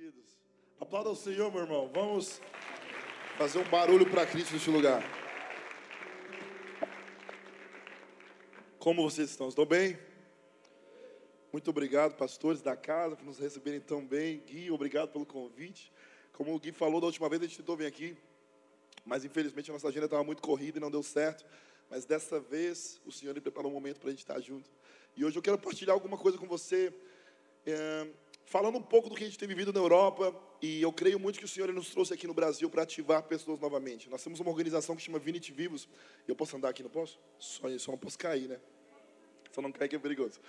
queridos. Aplauda o Senhor, meu irmão. Vamos fazer um barulho para Cristo neste lugar. Como vocês estão? Estão bem? Muito obrigado, pastores da casa, por nos receberem tão bem. Gui, obrigado pelo convite. Como o Gui falou da última vez, a gente tentou vir aqui, mas infelizmente a nossa agenda estava muito corrida e não deu certo. Mas dessa vez, o Senhor preparou um momento para a gente estar junto. E hoje eu quero partilhar alguma coisa com você, falando um pouco do que a gente tem vivido na Europa. E eu creio muito que o Senhor nos trouxe aqui no Brasil para ativar pessoas novamente. Nós temos uma organização que chama Vinity Vivos. Eu posso andar aqui, não posso? Só não posso cair, né? Só não cair que é perigoso.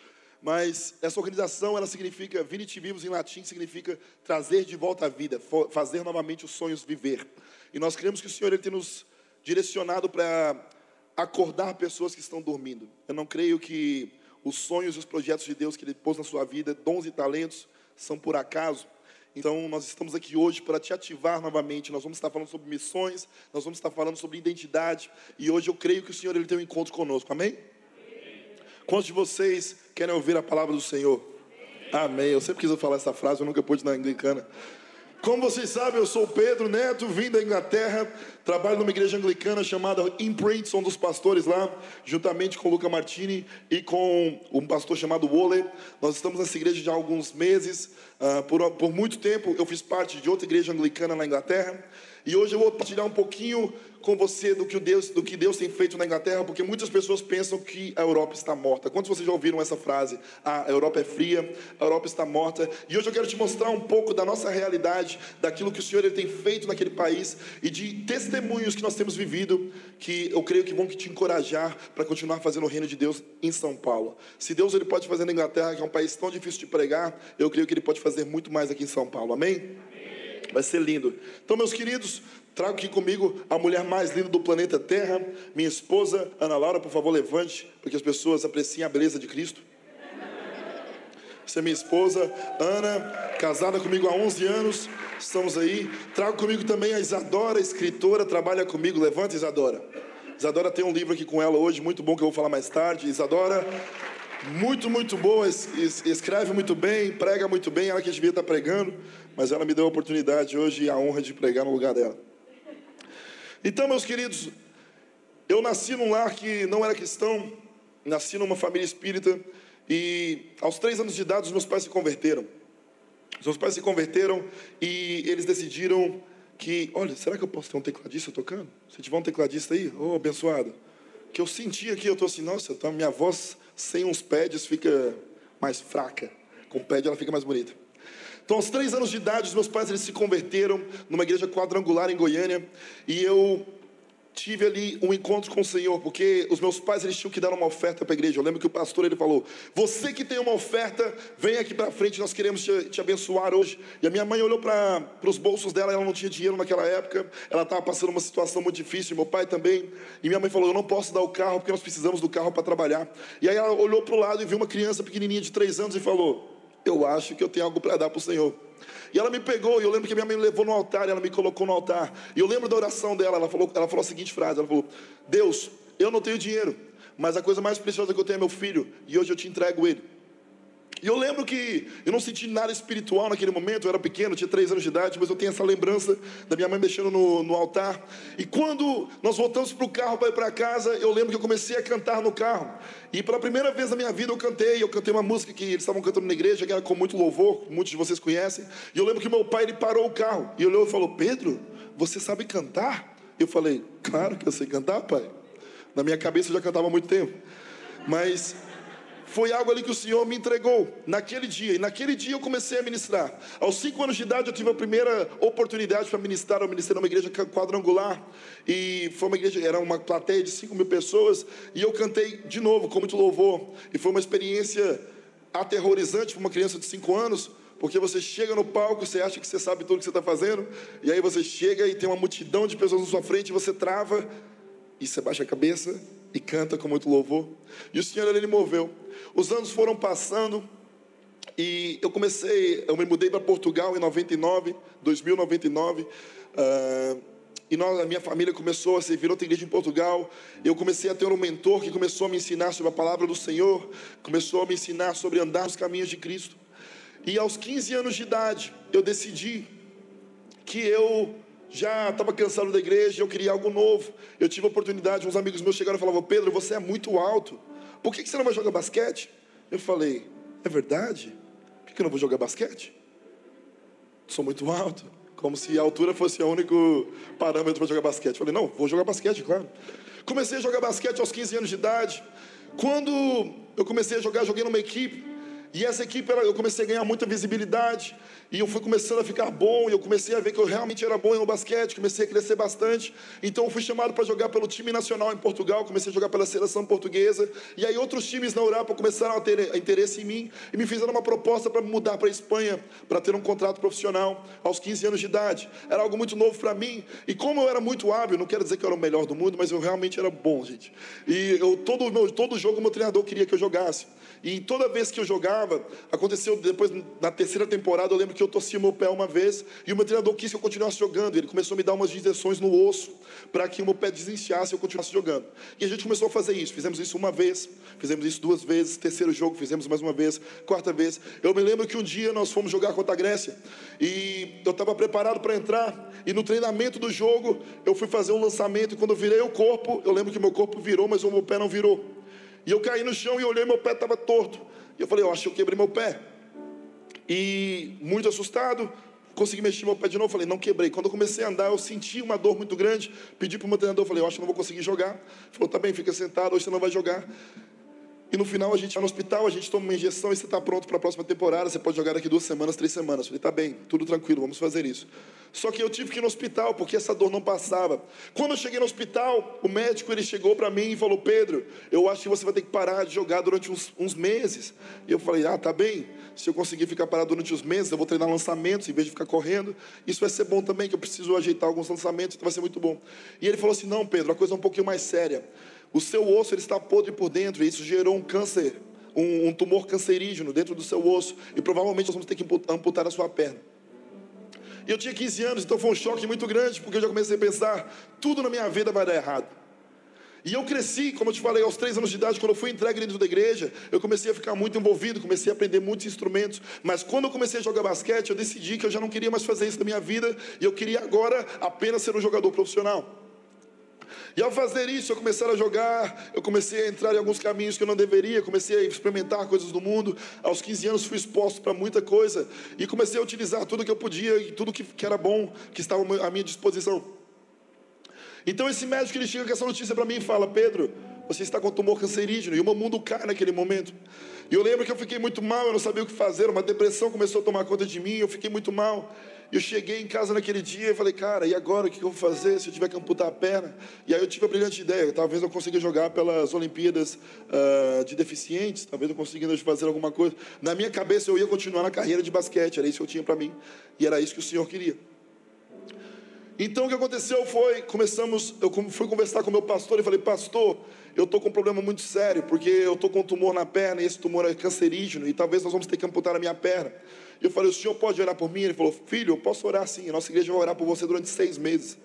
Mas essa organização, ela significa, Vinity Vivos em latim, significa trazer de volta à vida, fazer novamente os sonhos viver. E nós cremos que o Senhor ele tem nos direcionado para acordar pessoas que estão dormindo. Eu não creio que os sonhos e os projetos de Deus que Ele pôs na sua vida, dons e talentos, são por acaso. Então nós estamos aqui hoje para te ativar novamente. Nós vamos estar falando sobre missões, nós vamos estar falando sobre identidade. E hoje eu creio que o Senhor ele tem um encontro conosco, amém? Quantos de vocês querem ouvir a palavra do Senhor? Amém. Eu sempre quis falar essa frase, eu nunca pude na anglicana. Como vocês sabem, eu sou o Pedro Neto, vim da Inglaterra, trabalho numa igreja anglicana chamada Imprint, sou um dos pastores lá, juntamente com o Luca Martini e com um pastor chamado Wole. Nós estamos nessa igreja já há alguns meses. Por muito tempo eu fiz parte de outra igreja anglicana na Inglaterra. E hoje eu vou partilhar um pouquinho com você do que Deus tem feito na Inglaterra, porque muitas pessoas pensam que a Europa está morta. Quantos de vocês já ouviram essa frase? A Europa é fria, a Europa está morta. E hoje eu quero te mostrar um pouco da nossa realidade, daquilo que o Senhor ele tem feito naquele país e de testemunhos que nós temos vivido, que eu creio que vão te encorajar para continuar fazendo o reino de Deus em São Paulo. Se Deus ele pode fazer na Inglaterra, que é um país tão difícil de pregar, eu creio que Ele pode fazer muito mais aqui em São Paulo. Amém? Vai ser lindo. Então, meus queridos, trago aqui comigo a mulher mais linda do planeta Terra, minha esposa, Ana Laura. Por favor, levante, para que as pessoas apreciem a beleza de Cristo. Essa é minha esposa, Ana, casada comigo há 11 anos. Estamos aí. Trago comigo também a Isadora, escritora, trabalha comigo. Levante, Isadora. Isadora tem um livro aqui com ela hoje, muito bom, que eu vou falar mais tarde. Isadora, muito boa, escreve muito bem, prega muito bem. Ela que devia estar pregando, mas ela me deu a oportunidade hoje e a honra de pregar no lugar dela. Então, meus queridos, eu nasci num lar que não era cristão, nasci numa família espírita, e aos 3 anos de idade os meus pais se converteram. Os meus pais se converteram e eles decidiram que, olha, será que eu posso ter um tecladista tocando? Se tiver um tecladista aí, abençoado. Que eu senti aqui, eu estou assim, nossa, então a minha voz sem uns pads fica mais fraca. Com pad ela fica mais bonita. Então, aos 3 anos de idade, os meus pais eles se converteram numa igreja quadrangular em Goiânia. E eu tive ali um encontro com o Senhor, porque os meus pais eles tinham que dar uma oferta para a igreja. Eu lembro que o pastor ele falou, você que tem uma oferta, vem aqui para frente, nós queremos te abençoar hoje. E a minha mãe olhou para os bolsos dela, ela não tinha dinheiro naquela época, ela estava passando uma situação muito difícil, meu pai também. E minha mãe falou, eu não posso dar o carro, porque nós precisamos do carro para trabalhar. E aí ela olhou para o lado e viu uma criança pequenininha de 3 anos e falou, eu acho que eu tenho algo para dar para o Senhor. E ela me pegou, e eu lembro que minha mãe me levou no altar, e ela me colocou no altar. E eu lembro da oração dela, ela falou a seguinte frase, ela falou, Deus, eu não tenho dinheiro, mas a coisa mais preciosa que eu tenho é meu filho, e hoje eu te entrego ele. E eu lembro que eu não senti nada espiritual naquele momento, eu era pequeno, tinha 3 anos de idade, mas eu tenho essa lembrança da minha mãe mexendo no altar. E quando nós voltamos para o carro para ir para casa, eu lembro que eu comecei a cantar no carro. E pela primeira vez na minha vida eu cantei uma música que eles estavam cantando na igreja, que era com muito louvor, muitos de vocês conhecem. E eu lembro que meu pai ele parou o carro, e olhou e falou, Pedro, você sabe cantar? Eu falei, claro que eu sei cantar, pai. Na minha cabeça eu já cantava há muito tempo. Mas foi algo ali que o Senhor me entregou naquele dia. E naquele dia eu comecei a ministrar. Aos 5 anos de idade eu tive a primeira oportunidade para ministrar. Eu ministrei numa igreja quadrangular. E foi uma igreja, era uma plateia de 5.000 pessoas. E eu cantei de novo com muito louvor. E foi uma experiência aterrorizante para uma criança de 5 anos. Porque você chega no palco, você acha que você sabe tudo que você está fazendo. E aí você chega e tem uma multidão de pessoas na sua frente. E você trava. E você baixa a cabeça e canta com muito louvor. E o Senhor, Ele me moveu. Os anos foram passando e eu me mudei para Portugal em 2099. A minha família começou a servir outra igreja em Portugal. Eu comecei a ter um mentor que começou a me ensinar sobre a palavra do Senhor. Começou a me ensinar sobre andar nos caminhos de Cristo. E aos 15 anos de idade, eu decidi que eu já estava cansado da igreja, eu queria algo novo. Eu tive a oportunidade, uns amigos meus chegaram e falavam: Pedro, você é muito alto, por que você não vai jogar basquete? Eu falei: é verdade? Por que eu não vou jogar basquete? Sou muito alto. Como se a altura fosse o único parâmetro para jogar basquete. Eu falei: não, vou jogar basquete, claro. Comecei a jogar basquete aos 15 anos de idade. Quando eu comecei a jogar, joguei numa equipe. E essa equipe, eu comecei a ganhar muita visibilidade. E eu fui começando a ficar bom. E eu comecei a ver que eu realmente era bom no basquete. Comecei a crescer bastante. Então eu fui chamado para jogar pelo time nacional em Portugal. Comecei a jogar pela seleção portuguesa. E aí outros times na Europa começaram a ter interesse em mim. E me fizeram uma proposta para mudar para a Espanha, para ter um contrato profissional aos 15 anos de idade. Era algo muito novo para mim. E como eu era muito hábil, não quero dizer que eu era o melhor do mundo, mas eu realmente era bom, gente. E todo jogo meu treinador queria que eu jogasse. E toda vez que eu jogava, aconteceu depois, na terceira temporada, eu lembro que eu torci o meu pé uma vez, e o meu treinador quis que eu continuasse jogando. Ele começou a me dar umas injeções no osso, para que o meu pé desinchasse e eu continuasse jogando. E a gente começou a fazer isso. Fizemos isso uma vez, fizemos isso 2 vezes, terceiro jogo fizemos mais uma vez, quarta vez. Eu me lembro que um dia nós fomos jogar contra a Grécia, e eu estava preparado para entrar, e no treinamento do jogo, eu fui fazer um lançamento, e quando eu virei o corpo, eu lembro que meu corpo virou, mas o meu pé não virou. E eu caí no chão e olhei, meu pé estava torto. E eu falei: eu acho que eu quebrei meu pé. E muito assustado, consegui mexer meu pé de novo. Falei: não quebrei. Quando eu comecei a andar, eu senti uma dor muito grande. Pedi para o meu treinador, falei: eu acho que não vou conseguir jogar. Ele falou: tá bem, fica sentado, hoje você não vai jogar. E no final a gente vai no hospital, a gente toma uma injeção e você está pronto para a próxima temporada. Você pode jogar daqui 2 semanas, 3 semanas. Eu falei: tá bem, tudo tranquilo, vamos fazer isso. Só que eu tive que ir no hospital, porque essa dor não passava. Quando eu cheguei no hospital, o médico ele chegou para mim e falou: Pedro, eu acho que você vai ter que parar de jogar durante uns meses. E eu falei: ah, tá bem. Se eu conseguir ficar parado durante os meses, eu vou treinar lançamentos em vez de ficar correndo. Isso vai ser bom também, que eu preciso ajeitar alguns lançamentos, então vai ser muito bom. E ele falou assim: não, Pedro, a coisa é um pouquinho mais séria. O seu osso ele está podre por dentro, e isso gerou um câncer, um tumor cancerígeno dentro do seu osso. E provavelmente nós vamos ter que amputar a sua perna. E eu tinha 15 anos, então foi um choque muito grande, porque eu já comecei a pensar: tudo na minha vida vai dar errado. E eu cresci, como eu te falei, aos 3 anos de idade, quando eu fui entregue dentro da igreja, eu comecei a ficar muito envolvido, comecei a aprender muitos instrumentos. Mas quando eu comecei a jogar basquete, eu decidi que eu já não queria mais fazer isso na minha vida, e eu queria agora apenas ser um jogador profissional. E ao fazer isso, eu comecei a jogar, eu comecei a entrar em alguns caminhos que eu não deveria, comecei a experimentar coisas do mundo. Aos 15 anos fui exposto para muita coisa, e comecei a utilizar tudo que eu podia, e tudo que era bom, que estava à minha disposição. Então esse médico ele chega com essa notícia para mim e fala: Pedro, você está com tumor cancerígeno. E o meu mundo cai naquele momento. E eu lembro que eu fiquei muito mal, eu não sabia o que fazer, uma depressão começou a tomar conta de mim, eu fiquei muito mal. E eu cheguei em casa naquele dia e falei: cara, e agora o que eu vou fazer se eu tiver que amputar a perna? E aí eu tive a brilhante ideia: talvez eu consiga jogar pelas Olimpíadas de deficientes, talvez eu consiga ainda fazer alguma coisa. Na minha cabeça eu ia continuar na carreira de basquete, era isso que eu tinha para mim, e era isso que o Senhor queria. Então o que aconteceu foi, eu fui conversar com o meu pastor e falei: pastor, eu estou com um problema muito sério, porque eu estou com um tumor na perna, e esse tumor é cancerígeno, e talvez nós vamos ter que amputar a minha perna. E eu falei: o senhor pode orar por mim? Ele falou: filho, eu posso orar sim, a nossa igreja vai orar por você durante 6 meses.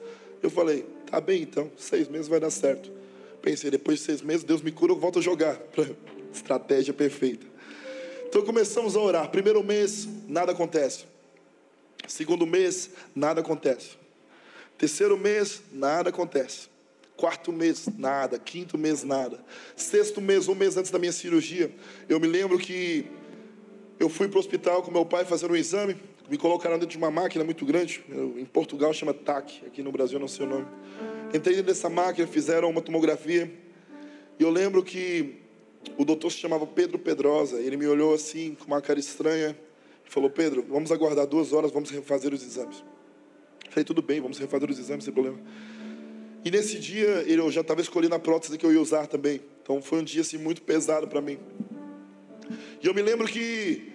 Eu falei: tá bem então, 6 meses vai dar certo. Pensei, depois de 6 meses, Deus me cura, eu volto a jogar. Estratégia perfeita. Então começamos a orar. Primeiro mês, nada acontece. Segundo mês, nada acontece. Terceiro mês, nada acontece. Quarto mês, nada. Quinto mês, nada. Sexto mês, 1 mês antes da minha cirurgia, eu me lembro que eu fui para o hospital com meu pai fazer um exame. Me colocaram dentro de uma máquina muito grande. Em Portugal chama TAC, aqui no Brasil não sei o nome. Entrei dentro dessa máquina, fizeram uma tomografia. E eu lembro que o doutor se chamava Pedro Pedrosa. Ele me olhou assim, com uma cara estranha, e falou: Pedro, vamos aguardar 2 horas, vamos refazer os exames. Falei: tudo bem, vamos refazer os exames, sem problema. E nesse dia, eu já estava escolhendo a prótese que eu ia usar também. Então foi um dia assim, muito pesado para mim. E eu me lembro que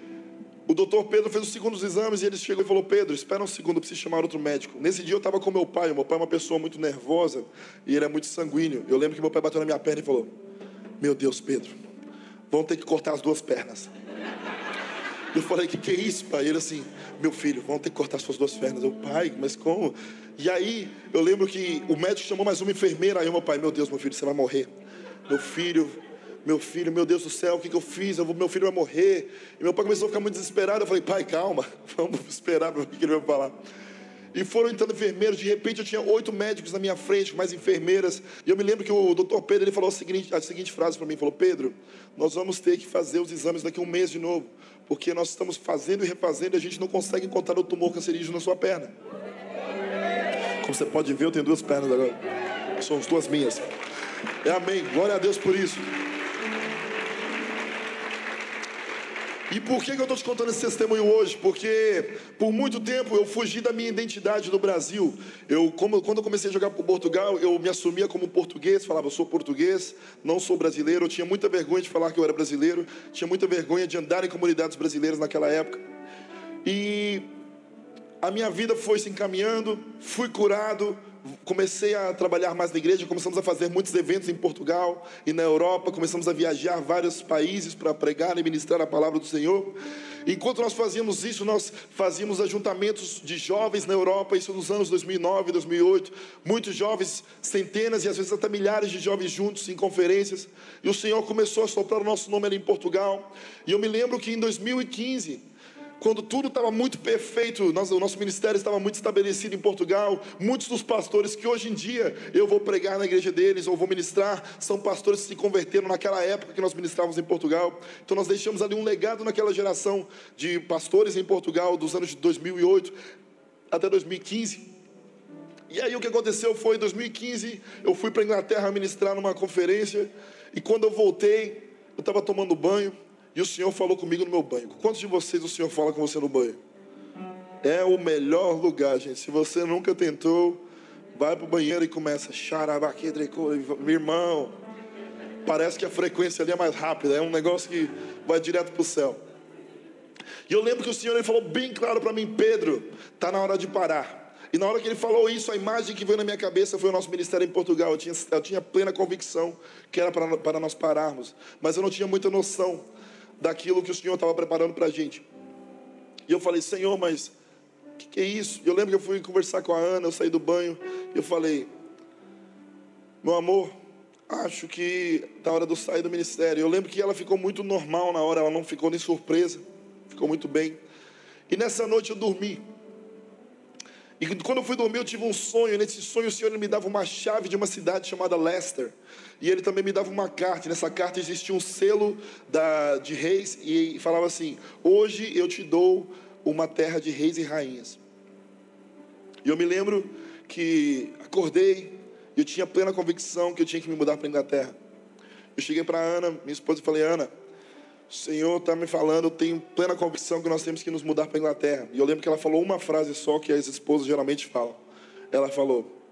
o doutor Pedro fez os segundos exames, e ele chegou e falou: Pedro, espera um segundo, eu preciso chamar outro médico. Nesse dia eu estava com meu pai. O meu pai é uma pessoa muito nervosa, e ele é muito sanguíneo. Eu lembro que meu pai bateu na minha perna e falou: meu Deus, Pedro, vão ter que cortar as 2 pernas. Eu falei: que é isso, pai? Ele assim: meu filho, vão ter que cortar suas 2 pernas. Eu: pai, mas como? E aí, eu lembro que o médico chamou mais uma enfermeira. Aí meu pai: meu Deus, meu filho, você vai morrer. Meu filho, meu filho, meu Deus do céu, o que eu fiz? Meu filho vai morrer. E meu pai começou a ficar muito desesperado. Eu falei, pai, calma, vamos esperar para ver o que ele vai falar. E foram entrando enfermeiros. De repente eu tinha 8 médicos na minha frente, mais enfermeiras. E eu me lembro que o doutor Pedro, ele falou a seguinte frase para mim. Falou, Pedro, nós vamos ter que fazer os exames daqui a um mês de novo, porque nós estamos fazendo e refazendo e a gente não consegue encontrar o tumor cancerígeno na sua perna. Como você pode ver, eu tenho 2 pernas agora. São as 2 minhas. Amém, glória a Deus por isso. E por que eu estou te contando esse testemunho hoje? Porque por muito tempo eu fugi da minha identidade no Brasil. Quando eu comecei a jogar por Portugal, eu me assumia como português, falava, eu sou português, não sou brasileiro. Eu tinha muita vergonha de falar que eu era brasileiro, tinha muita vergonha de andar em comunidades brasileiras naquela época. E a minha vida foi se encaminhando, fui curado, comecei a trabalhar mais na igreja, começamos a fazer muitos eventos em Portugal e na Europa, começamos a viajar a vários países para pregar e ministrar a palavra do Senhor. Enquanto nós fazíamos isso, nós fazíamos ajuntamentos de jovens na Europa, isso nos anos 2009, 2008, muitos jovens, centenas e às vezes até milhares de jovens juntos em conferências, e o Senhor começou a soprar o nosso nome ali em Portugal. E eu me lembro que em 2015, quando tudo estava muito perfeito, o nosso ministério estava muito estabelecido em Portugal, muitos dos pastores que hoje em dia eu vou pregar na igreja deles, ou vou ministrar, são pastores que se converteram naquela época que nós ministrávamos em Portugal. Então nós deixamos ali um legado naquela geração de pastores em Portugal, dos anos de 2008 até 2015. E aí o que aconteceu foi, em 2015, eu fui para a Inglaterra ministrar numa conferência, e quando eu voltei, eu estava tomando banho, e o Senhor falou comigo no meu banho. Quantos de vocês o Senhor fala com você no banho? É o melhor lugar, gente. Se você nunca tentou, vai para o banheiro e começa. Meu irmão, parece que a frequência ali é mais rápida. É um negócio que vai direto para o céu. E eu lembro que o Senhor ele falou bem claro para mim, Pedro, está na hora de parar. E na hora que ele falou isso, a imagem que veio na minha cabeça foi o nosso ministério em Portugal. Eu tinha plena convicção que era para nós pararmos. Mas eu não tinha muita noção daquilo que o Senhor estava preparando para a gente. E eu falei, Senhor, mas o que é isso? Eu lembro que eu fui conversar com a Ana, eu saí do banho, e eu falei, meu amor, acho que está hora de eu sair do ministério. Eu lembro que ela ficou muito normal na hora, ela não ficou nem surpresa, ficou muito bem. E nessa noite eu dormi. E quando eu fui dormir, eu tive um sonho. E nesse sonho o Senhor me dava uma chave de uma cidade chamada Leicester. E Ele também me dava uma carta. E nessa carta existia um selo de reis. E falava assim, hoje eu te dou uma terra de reis e rainhas. E eu me lembro que acordei. E eu tinha plena convicção que eu tinha que me mudar para a Inglaterra. Eu cheguei para a Ana, minha esposa, e falei, Ana, o Senhor está me falando, eu tenho plena convicção que nós temos que nos mudar para a Inglaterra. E eu lembro que ela falou uma frase só que as esposas geralmente falam. Ela falou,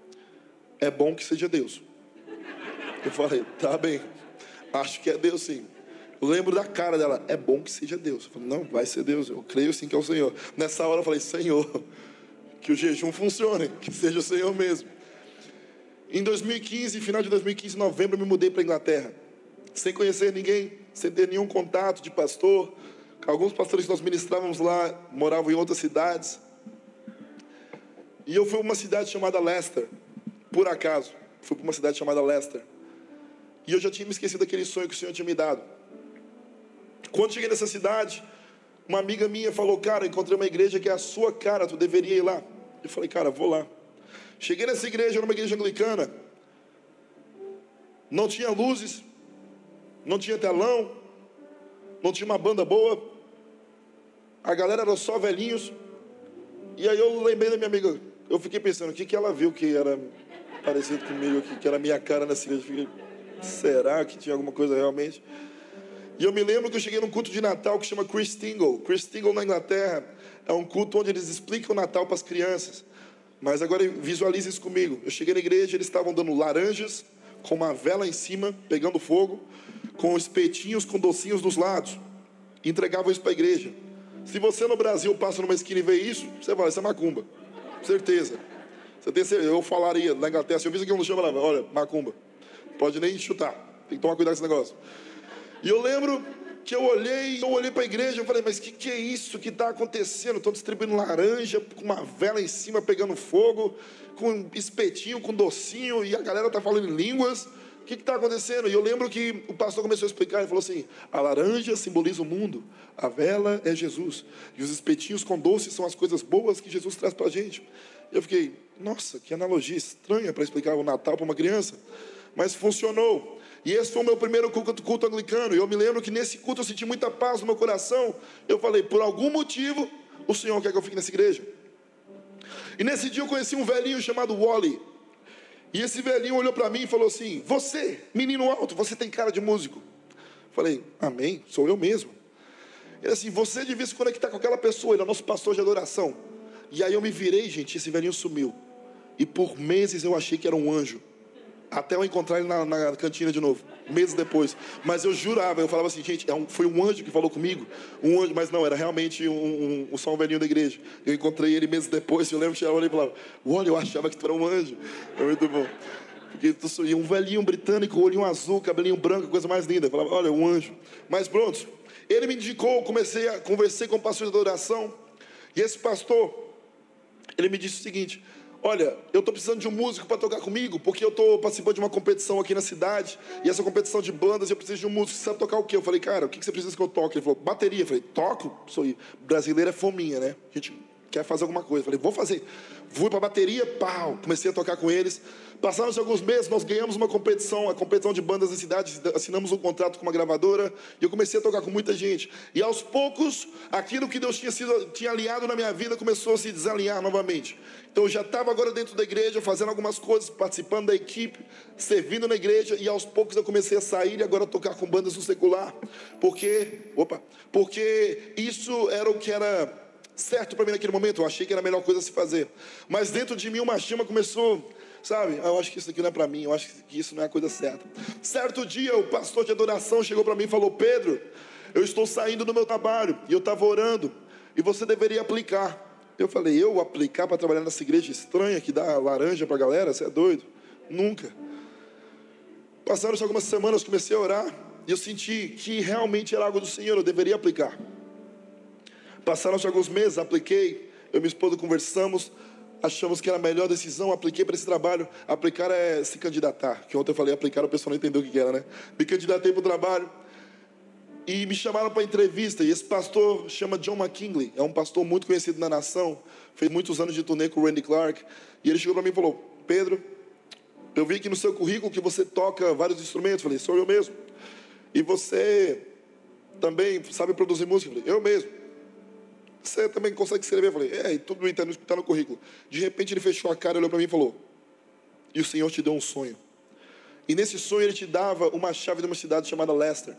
é bom que seja Deus. Eu falei, tá bem, acho que é Deus sim. Eu lembro da cara dela, é bom que seja Deus. Eu falei, não, vai ser Deus, eu creio sim que é o Senhor. Nessa hora eu falei, Senhor, que o jejum funcione, que seja o Senhor mesmo. Em 2015, final de 2015, novembro, eu me mudei para a Inglaterra. Sem conhecer ninguém, sem ter nenhum contato de pastor. Alguns pastores que nós ministrávamos lá moravam em outras cidades. E eu fui para uma cidade chamada Leicester, por acaso. Fui para uma cidade chamada Leicester. E eu já tinha me esquecido daquele sonho que o Senhor tinha me dado. Quando cheguei nessa cidade, uma amiga minha falou, cara, encontrei uma igreja que é a sua cara, tu deveria ir lá. Eu falei, cara, vou lá. Cheguei nessa igreja, era uma igreja anglicana. Não tinha luzes, não tinha telão, não tinha uma banda boa. A galera era só velhinhos. E aí eu lembrei da minha amiga. Eu fiquei pensando, o que ela viu que era parecido comigo, que era a minha cara nessa igreja. Fiquei, será que tinha alguma coisa realmente? E eu me lembro que eu cheguei num culto de Natal que chama Christingle. Christingle na Inglaterra é um culto onde eles explicam o Natal para as crianças. Mas agora visualize isso comigo. Eu cheguei na igreja, eles estavam dando laranjas com uma vela em cima, pegando fogo, com espetinhos, com docinhos dos lados. E entregavam isso para a igreja. Se você no Brasil passa numa esquina e vê isso, você fala, isso é macumba. Certeza. Você tem certeza. Eu falaria na Inglaterra, se eu visse aqui no chão, eu falava, olha, macumba. Pode nem chutar. Tem que tomar cuidado com esse negócio. E eu lembro que eu olhei para a igreja e falei, mas o que é isso que está acontecendo? Estão distribuindo laranja com uma vela em cima pegando fogo, com espetinho, com docinho, e a galera está falando em línguas. que está acontecendo? E eu lembro que o pastor começou a explicar, ele falou assim, a laranja simboliza o mundo, a vela é Jesus, e os espetinhos com doces são as coisas boas que Jesus traz para a gente. Eu fiquei, nossa, que analogia estranha para explicar o Natal para uma criança, mas funcionou. E esse foi o meu primeiro culto anglicano, e eu me lembro que nesse culto eu senti muita paz no meu coração. Eu falei, por algum motivo, o Senhor quer que eu fique nessa igreja. E nesse dia eu conheci um velhinho chamado Wally. E esse velhinho olhou para mim e falou assim, você, menino alto, você tem cara de músico. Falei, amém, sou eu mesmo. Ele assim, você devia se conectar com aquela pessoa, ele é o nosso pastor de adoração. E aí eu me virei, gente, esse velhinho sumiu. E por meses eu achei que era um anjo. Até eu encontrar ele na cantina de novo, meses depois. Mas eu jurava, eu falava assim, gente, foi um anjo que falou comigo. Um anjo, mas não, era realmente só um velhinho da igreja. Eu encontrei ele meses depois, eu lembro que eu olhei e falava, olha, eu achava que tu era um anjo. É muito bom. Porque um velhinho britânico, olhinho azul, cabelinho branco, coisa mais linda. Eu falava, olha, um anjo. Mas pronto, ele me indicou, conversei com o pastor de adoração. E esse pastor, ele me disse o seguinte, olha, eu estou precisando de um músico para tocar comigo, porque eu estou participando de uma competição aqui na cidade, e essa competição de bandas, eu preciso de um músico, você sabe tocar o quê? Eu falei, cara, o que você precisa que eu toque? Ele falou, bateria. Eu falei, toco? Brasileiro é fominha, né? A gente quer fazer alguma coisa. Eu falei, vou fazer. Fui para a bateria, pau, comecei a tocar com eles. Passaram-se alguns meses, nós ganhamos uma competição, a competição de bandas da cidade, assinamos um contrato com uma gravadora, e eu comecei a tocar com muita gente. E aos poucos, aquilo que Deus tinha alinhado na minha vida começou a se desalinhar novamente. Então eu já estava agora dentro da igreja, fazendo algumas coisas, participando da equipe, servindo na igreja, e aos poucos eu comecei a sair e agora tocar com bandas no secular, porque isso era o que era certo para mim naquele momento, eu achei que era a melhor coisa a se fazer. Mas dentro de mim uma chama começou, sabe, eu acho que isso aqui não é para mim, eu acho que isso não é a coisa certa. Certo dia o pastor de adoração chegou para mim e falou, Pedro, eu estou saindo do meu trabalho, e eu estava orando, e você deveria aplicar. Eu falei, eu aplicar para trabalhar nessa igreja estranha que dá laranja para a galera? Você é doido? Nunca. Passaram-se algumas semanas, comecei a orar, e eu senti que realmente era algo do Senhor, eu deveria aplicar. Passaram-se alguns meses, apliquei, eu e minha esposa conversamos, achamos que era a melhor decisão, apliquei para esse trabalho. Aplicar é se candidatar, que ontem eu falei aplicar, o pessoal não entendeu o que era, né? Me candidatei para o trabalho, e me chamaram para entrevista, e esse pastor chama John McKinley, é um pastor muito conhecido na nação, fez muitos anos de turnê com o Randy Clark, e ele chegou para mim e falou, Pedro, eu vi aqui no seu currículo que você toca vários instrumentos. Eu falei, sou eu mesmo. E você também sabe produzir música? Eu falei, eu mesmo. Você também consegue escrever? Eu falei, e tudo está no currículo. De repente ele fechou a cara, olhou para mim e falou, e o Senhor te deu um sonho. E nesse sonho ele te dava uma chave de uma cidade chamada Leicester.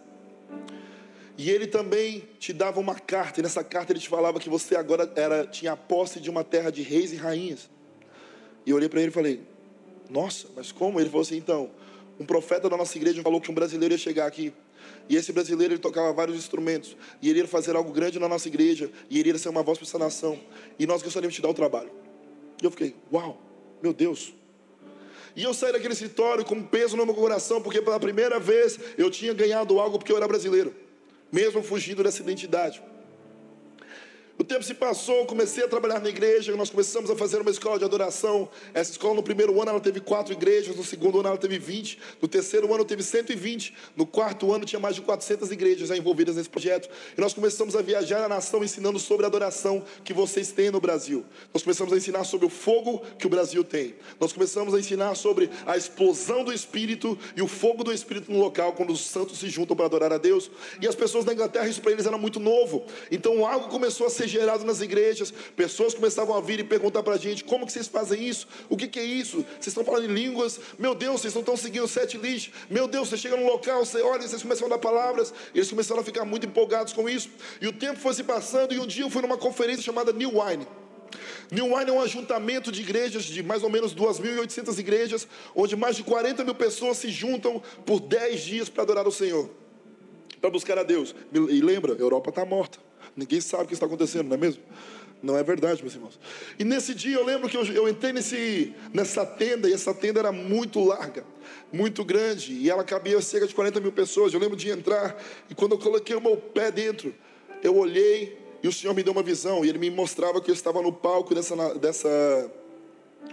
E ele também te dava uma carta, e nessa carta ele te falava que você agora tinha a posse de uma terra de reis e rainhas. E eu olhei para ele e falei, nossa, mas como? Ele falou assim, então, um profeta da nossa igreja falou que um brasileiro ia chegar aqui. E esse brasileiro, ele tocava vários instrumentos. E ele ia fazer algo grande na nossa igreja. E ele ia ser uma voz para essa nação. E nós gostaríamos de te dar o trabalho. E eu fiquei, uau, meu Deus. E eu saí daquele escritório com um peso no meu coração, porque pela primeira vez eu tinha ganhado algo porque eu era brasileiro, mesmo fugindo dessa identidade. O tempo se passou, comecei a trabalhar na igreja, nós começamos a fazer uma escola de adoração. Essa escola no primeiro ano ela teve 4 igrejas, no segundo ano ela teve 20, no terceiro ano teve 120, no quarto ano tinha mais de 400 igrejas já envolvidas nesse projeto. E nós começamos a viajar na nação ensinando sobre a adoração que vocês têm no Brasil. Nós começamos a ensinar sobre o fogo que o Brasil tem. Nós começamos a ensinar sobre a explosão do Espírito e o fogo do Espírito no local, quando os santos se juntam para adorar a Deus. E as pessoas da Inglaterra, isso para eles era muito novo. Então algo começou a ser gerado nas igrejas, pessoas começavam a vir e perguntar para a gente, como que vocês fazem isso? O que é isso? Vocês estão falando em línguas? Meu Deus, vocês não estão seguindo o set list? Meu Deus, você chega num local, você olha, vocês começam a dar palavras, e eles começaram a ficar muito empolgados com isso, e o tempo foi se passando, e um dia eu fui numa conferência chamada New Wine. New Wine é um ajuntamento de igrejas, de mais ou menos 2.800 igrejas, onde mais de 40 mil pessoas se juntam por 10 dias para adorar o Senhor, para buscar a Deus. E lembra, a Europa está morta. Ninguém sabe o que está acontecendo, não é mesmo? Não é verdade, meus irmãos. E nesse dia eu lembro que eu entrei nessa tenda, e essa tenda era muito larga, muito grande, e ela cabia cerca de 40 mil pessoas. Eu lembro de entrar, e quando eu coloquei o meu pé dentro, eu olhei, e o Senhor me deu uma visão, e Ele me mostrava que eu estava no palco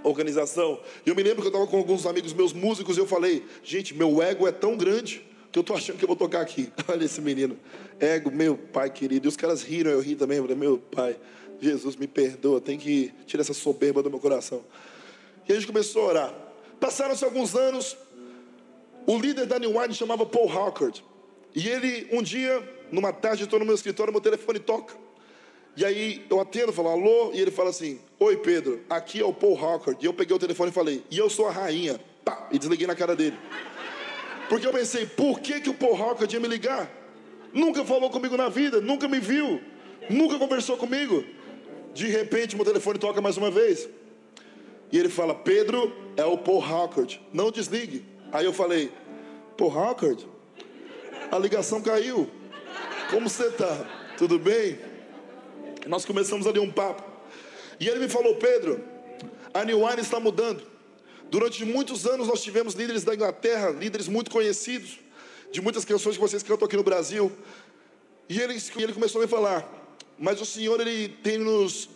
organização. E eu me lembro que eu estava com alguns amigos meus músicos e eu falei, gente, meu ego é tão grande que eu estou achando que eu vou tocar aqui. Olha esse menino, ego, meu pai querido. E os caras riram, eu ri também. Eu falei, meu pai, Jesus, me perdoa, tem que tirar essa soberba do meu coração. E a gente começou a orar. Passaram-se alguns anos, o líder da New Wine chamava Paul Hawkard. E ele, um dia, numa tarde, estou no meu escritório, meu telefone toca. E aí eu atendo, falo, alô, e ele fala assim, oi Pedro, aqui é o Paul Hawkard. E eu peguei o telefone e falei, e eu sou a rainha. Pá, e desliguei na cara dele. Porque eu pensei, por que o Paul Hawkard ia me ligar? Nunca falou comigo na vida, nunca me viu, nunca conversou comigo. De repente, meu telefone toca mais uma vez. E ele fala, Pedro, é o Paul Hawkard, não desligue. Aí eu falei, Paul Hawkard, a ligação caiu. Como você está? Tudo bem? Nós começamos ali um papo. E ele me falou, Pedro, a New Wine está mudando. Durante muitos anos nós tivemos líderes da Inglaterra, líderes muito conhecidos, de muitas canções que vocês cantam aqui no Brasil. E ele começou a me falar, mas o Senhor, Ele tem nos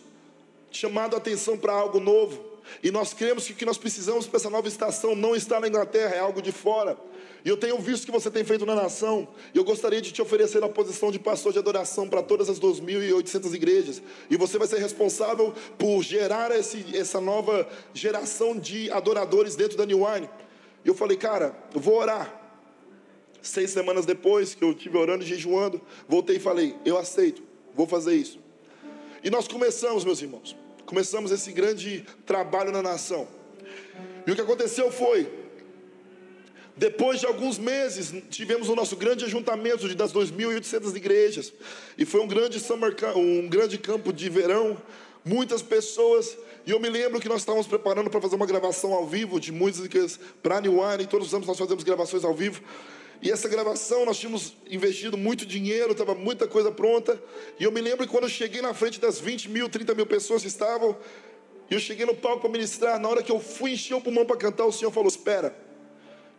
chamado a atenção para algo novo. E nós cremos que o que nós precisamos para essa nova estação não está na Inglaterra, é algo de fora. E eu tenho visto o que você tem feito na nação. E eu gostaria de te oferecer a posição de pastor de adoração para todas as 2.800 igrejas. E você vai ser responsável por gerar essa nova geração de adoradores dentro da New Wine. E eu falei, cara, eu vou orar. 6 semanas depois que eu estive orando e jejuando, voltei e falei, eu aceito, vou fazer isso. E nós começamos, meus irmãos. Começamos esse grande trabalho na nação. E o que aconteceu foi, depois de alguns meses, tivemos o nosso grande ajuntamento das 2.800 igrejas. E foi um grande campo de verão, muitas pessoas. E eu me lembro que nós estávamos preparando para fazer uma gravação ao vivo de músicas para a New Wine. Todos os anos nós fazemos gravações ao vivo. E essa gravação, nós tínhamos investido muito dinheiro, estava muita coisa pronta. E eu me lembro que quando eu cheguei na frente das 20 mil, 30 mil pessoas que estavam, e eu cheguei no palco para ministrar, na hora que eu fui encher o pulmão para cantar, o Senhor falou, espera.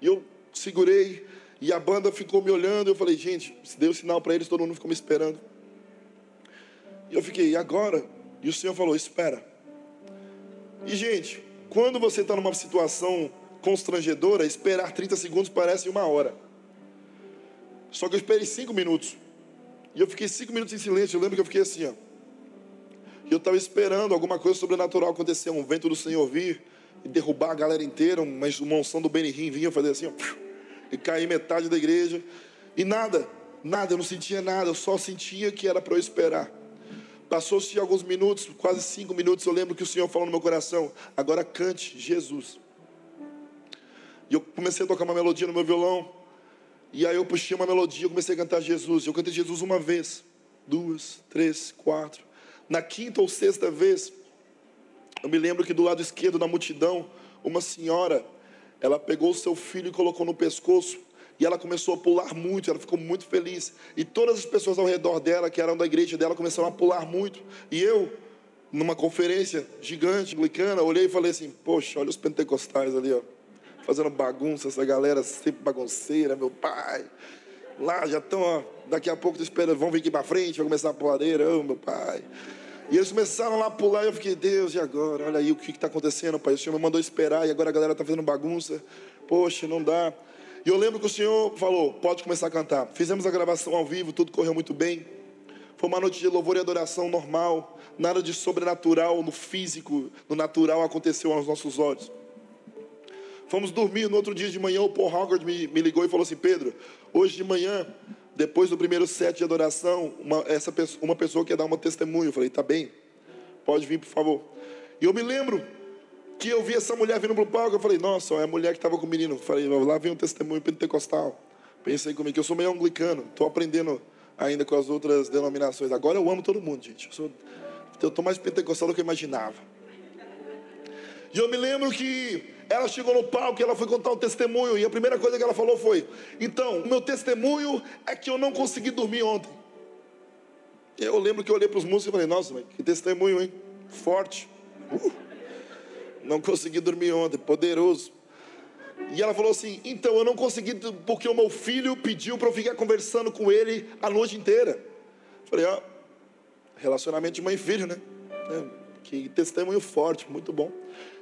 E eu segurei, e a banda ficou me olhando, eu falei, gente, se deu sinal para eles, todo mundo ficou me esperando. E eu fiquei, e agora? E o Senhor falou, espera. E gente, quando você está numa situação constrangedora, esperar 30 segundos parece uma hora. Só que eu esperei 5 minutos. E eu fiquei 5 minutos em silêncio. Eu lembro que eu fiquei assim, ó. E eu estava esperando alguma coisa sobrenatural acontecer. Um vento do Senhor vir e derrubar a galera inteira. Mas uma unção do Benihim vinha fazer assim, ó. E cair metade da igreja. E nada. Eu não sentia nada. Eu só sentia que era para eu esperar. Passou-se alguns minutos, quase 5 minutos. Eu lembro que o Senhor falou no meu coração, agora cante Jesus. E eu comecei a tocar uma melodia no meu violão. E aí eu puxei uma melodia, eu comecei a cantar Jesus. Eu cantei Jesus uma vez, 2, 3, 4. Na 5ª ou 6ª vez, eu me lembro que do lado esquerdo da multidão, uma senhora, ela pegou o seu filho e colocou no pescoço. E ela começou a pular muito, ela ficou muito feliz. E todas as pessoas ao redor dela, que eram da igreja dela, começaram a pular muito. E eu, numa conferência gigante, anglicana, olhei e falei assim, poxa, olha os pentecostais ali, ó. Fazendo bagunça, essa galera sempre bagunceira, meu pai. Lá já estão, ó, daqui a pouco esperando, vão vir aqui para frente, vai começar a puladeira, meu pai. E eles começaram lá a pular e eu fiquei, Deus, e agora? Olha aí o que está acontecendo, pai. O Senhor me mandou esperar e agora a galera está fazendo bagunça. Poxa, não dá. E eu lembro que o Senhor falou, pode começar a cantar. Fizemos a gravação ao vivo, tudo correu muito bem. Foi uma noite de louvor e adoração normal. Nada de sobrenatural no físico, no natural aconteceu aos nossos olhos. Fomos dormir, no outro dia de manhã o Paul Hawkard me ligou e falou assim, Pedro, hoje de manhã, depois do primeiro set de adoração, uma pessoa quer dar um testemunho. Eu falei, tá bem, pode vir por favor. E eu me lembro que eu vi essa mulher vindo para o palco, eu falei, nossa, é a mulher que estava com o menino. Eu falei, lá vem um testemunho pentecostal. Pensei comigo, que eu sou meio anglicano, estou aprendendo ainda com as outras denominações. Agora eu amo todo mundo, gente. Eu estou mais pentecostal do que eu imaginava. E eu me lembro que ela chegou no palco e ela foi contar um testemunho. E a primeira coisa que ela falou foi, então, o meu testemunho é que eu não consegui dormir ontem. E eu lembro que eu olhei para os músicos e falei, nossa, que testemunho, hein? Forte. Não consegui dormir ontem, poderoso. E ela falou assim, então, eu não consegui porque o meu filho pediu para eu ficar conversando com ele a noite inteira. Falei, relacionamento de mãe e filho, né? Que testemunho forte, muito bom.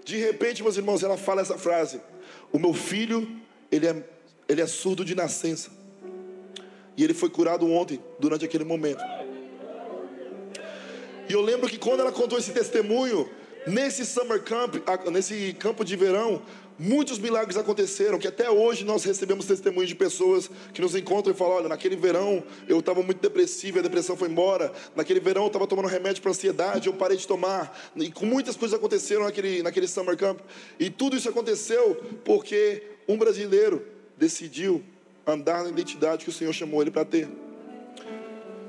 De repente, meus irmãos, ela fala essa frase: o meu filho, ele é surdo de nascença. E ele foi curado ontem, durante aquele momento. E eu lembro que quando ela contou esse testemunho, nesse summer camp, nesse campo de verão, muitos milagres aconteceram, que até hoje nós recebemos testemunhos de pessoas que nos encontram e falam: olha, naquele verão eu estava muito depressivo, a depressão foi embora. Naquele verão eu estava tomando remédio para ansiedade, eu parei de tomar. E com muitas coisas aconteceram naquele summer camp. E tudo isso aconteceu porque um brasileiro decidiu andar na identidade que o Senhor chamou ele para ter.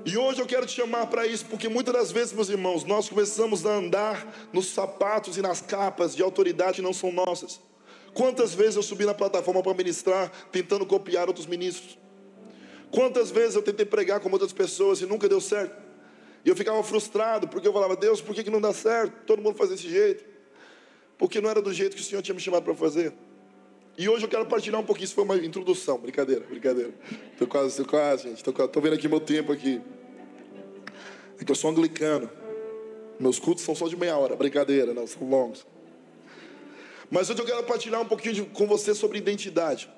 E hoje eu quero te chamar para isso, porque muitas das vezes, meus irmãos, nós começamos a andar nos sapatos e nas capas de autoridade que não são nossas. Quantas vezes eu subi na plataforma para ministrar, tentando copiar outros ministros? Quantas vezes eu tentei pregar com outras pessoas e nunca deu certo? E eu ficava frustrado, porque eu falava: Deus, por que não dá certo? Todo mundo faz desse jeito. Porque não era do jeito que o Senhor tinha me chamado para fazer. E hoje eu quero partilhar um pouquinho. Isso foi uma introdução, brincadeira. Estou quase, gente. Estou vendo aqui meu tempo aqui. É que eu sou anglicano. Meus cultos são só de meia hora. Brincadeira, não, são longos. Mas hoje eu quero partilhar um pouquinho com você sobre identidade.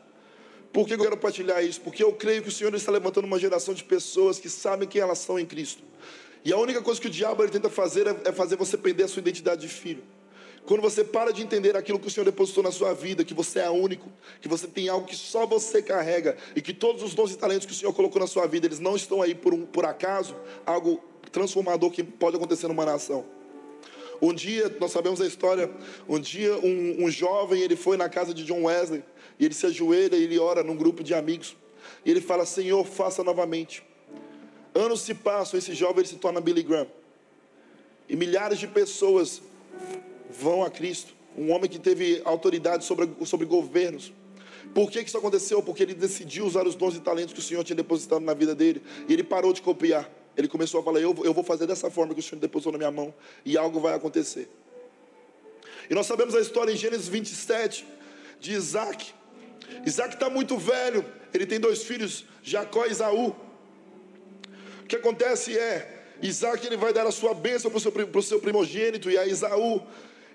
Por que eu quero partilhar isso? Porque eu creio que o Senhor está levantando uma geração de pessoas que sabem quem elas são em Cristo. E a única coisa que o diabo ele tenta fazer é fazer você perder a sua identidade de filho. Quando você para de entender aquilo que o Senhor depositou na sua vida, que você é único, que você tem algo que só você carrega, e que todos os dons e talentos que o Senhor colocou na sua vida, eles não estão aí por acaso, algo transformador que pode acontecer numa nação. Um dia, nós sabemos a história, um dia um jovem, ele foi na casa de John Wesley, e ele se ajoelha e ele ora num grupo de amigos, e ele fala: Senhor, faça novamente. Anos se passam, esse jovem ele se torna Billy Graham, e milhares de pessoas vão a Cristo. Um homem que teve autoridade sobre governos. Por que isso aconteceu? Porque ele decidiu usar os dons e talentos que o Senhor tinha depositado na vida dele, e ele parou de copiar. Ele começou a falar: eu vou fazer dessa forma que o Senhor depositou na minha mão, e algo vai acontecer. E nós sabemos a história em Gênesis 27 de Isaac. Isaac está muito velho, ele tem 2 filhos, Jacó e Esaú. O que acontece é, Isaac ele vai dar a sua bênção para o seu primogênito, e a Esaú.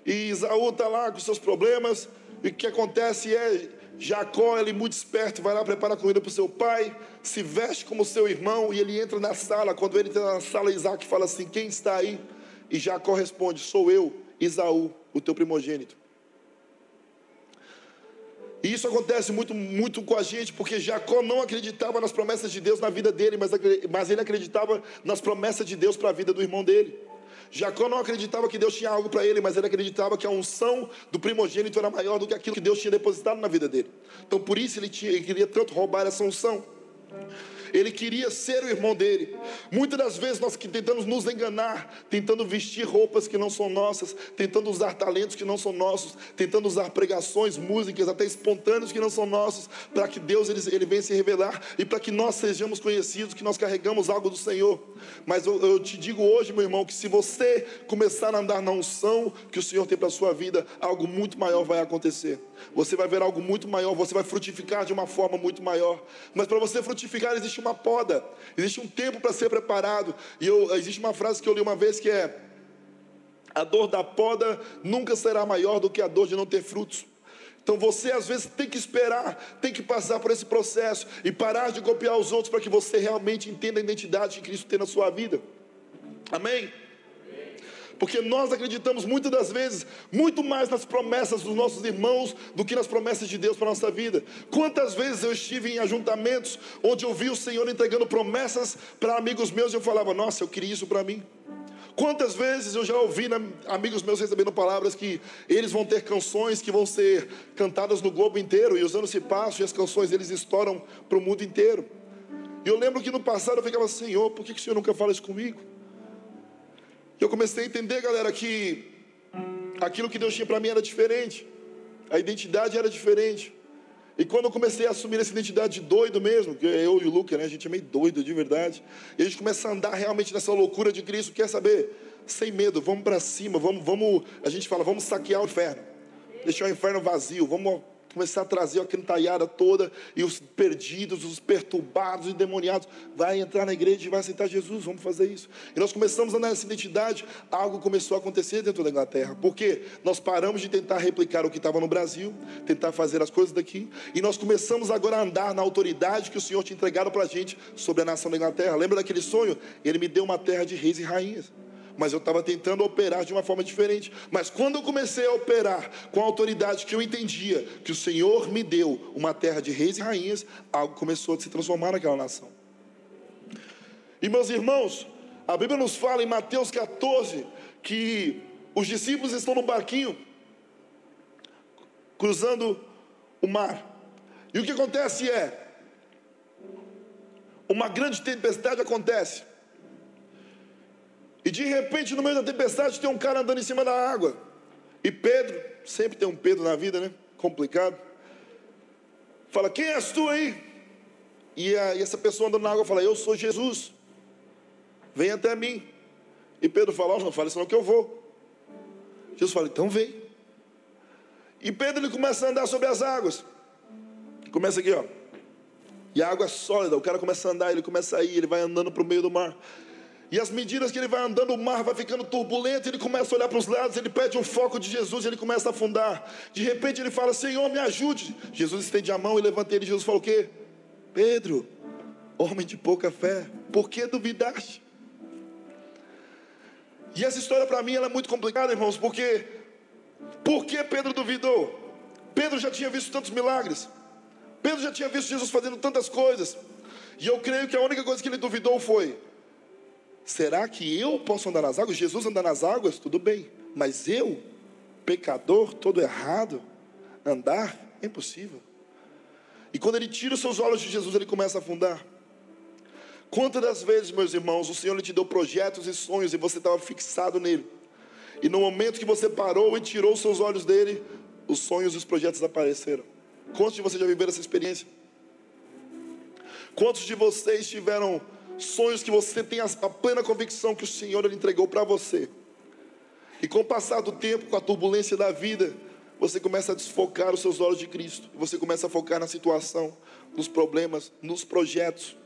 E Esaú está lá com seus problemas. E o que acontece é, Jacó, ele muito esperto, vai lá preparar comida para o seu pai, se veste como seu irmão, e ele entra na sala. Quando ele entra na sala, Isaac fala assim: quem está aí? E Jacó responde: sou eu, Esaú, o teu primogênito. E isso acontece muito com a gente, porque Jacó não acreditava nas promessas de Deus na vida dele, mas ele acreditava nas promessas de Deus para a vida do irmão dele. Jacó não acreditava que Deus tinha algo para ele, mas ele acreditava que a unção do primogênito era maior do que aquilo que Deus tinha depositado na vida dele. Então por isso ele queria tanto roubar essa unção. Ele queria ser o irmão dele. Muitas das vezes nós que tentamos nos enganar, tentando vestir roupas que não são nossas, tentando usar talentos que não são nossos, tentando usar pregações, músicas, até espontâneos que não são nossos, para que Deus ele venha se revelar e para que nós sejamos conhecidos, que nós carregamos algo do Senhor. Mas eu te digo hoje, meu irmão, que se você começar a andar na unção que o Senhor tem para a sua vida, algo muito maior vai acontecer. Você vai ver algo muito maior, você vai frutificar de uma forma muito maior. Mas para você frutificar existe uma poda, existe um tempo para ser preparado. E existe uma frase que eu li uma vez que é: a dor da poda nunca será maior do que a dor de não ter frutos. Então você às vezes tem que esperar, tem que passar por esse processo e parar de copiar os outros para que você realmente entenda a identidade que Cristo tem na sua vida. Amém? Porque nós acreditamos muitas das vezes muito mais nas promessas dos nossos irmãos do que nas promessas de Deus para a nossa vida. Quantas vezes eu estive em ajuntamentos onde eu vi o Senhor entregando promessas para amigos meus e eu falava: nossa, eu queria isso para mim. Quantas vezes eu já ouvi amigos meus recebendo palavras que eles vão ter canções que vão ser cantadas no globo inteiro, e os anos se passam e as canções deles estouram para o mundo inteiro. E eu lembro que no passado eu ficava: Senhor, por que o Senhor nunca fala isso comigo? Eu comecei a entender, galera, que aquilo que Deus tinha para mim era diferente. A identidade era diferente. E quando eu comecei a assumir essa identidade de doido mesmo, que eu e o Luca, né, a gente é meio doido de verdade, e a gente começa a andar realmente nessa loucura de Cristo, quer saber? Sem medo, vamos para cima, a gente fala: vamos saquear o inferno, deixar o inferno vazio, vamos começar a trazer a cantalhada toda, e os perdidos, os perturbados, os endemoniados, vai entrar na igreja e vai aceitar Jesus, vamos fazer isso. E nós começamos a andar nessa identidade, algo começou a acontecer dentro da Inglaterra, porque nós paramos de tentar replicar o que estava no Brasil, tentar fazer as coisas daqui, e nós começamos agora a andar na autoridade que o Senhor tinha entregado para a gente sobre a nação da Inglaterra. Lembra daquele sonho? Ele me deu uma terra de reis e rainhas. Mas eu estava tentando operar de uma forma diferente. Mas quando eu comecei a operar com a autoridade que eu entendia que o Senhor me deu uma terra de reis e rainhas, algo começou a se transformar naquela nação. E meus irmãos, a Bíblia nos fala em Mateus 14 que os discípulos estão no barquinho cruzando o mar. E o que acontece é, uma grande tempestade acontece. E de repente, no meio da tempestade, tem um cara andando em cima da água. E Pedro, sempre tem um Pedro na vida, né? Complicado. Fala, quem és tu aí? E essa pessoa andando na água fala, eu sou Jesus. Vem até mim. E Pedro fala, não fala isso não que eu vou. Jesus fala, então vem. E Pedro, ele começa a andar sobre as águas. Começa aqui, ó. E a água é sólida, o cara começa a andar, ele começa a ir, ele vai andando para o meio do mar. E as medidas que ele vai andando, o mar vai ficando turbulento, ele começa a olhar para os lados, ele pede um foco de Jesus, ele começa a afundar. De repente ele fala, Senhor, me ajude. Jesus estende a mão e levanta ele, Jesus fala o quê? Pedro, homem de pouca fé, por que duvidaste? E essa história para mim ela é muito complicada, irmãos, porque por que Pedro duvidou? Pedro já tinha visto tantos milagres, Pedro já tinha visto Jesus fazendo tantas coisas, e eu creio que a única coisa que ele duvidou foi, será que eu posso andar nas águas? Jesus andar nas águas, tudo bem. Mas eu, pecador, todo errado, andar, é impossível. E quando ele tira os seus olhos de Jesus, ele começa a afundar. Quantas das vezes, meus irmãos, o Senhor lhe te deu projetos e sonhos e você estava fixado nele. E no momento que você parou e tirou os seus olhos dele, os sonhos e os projetos apareceram. Quantos de vocês já viveram essa experiência? Quantos de vocês tiveram sonhos que você tem a plena convicção que o Senhor lhe entregou para você? E com o passar do tempo, com a turbulência da vida, você começa a desfocar os seus olhos de Cristo. Você começa a focar na situação, nos problemas, nos projetos.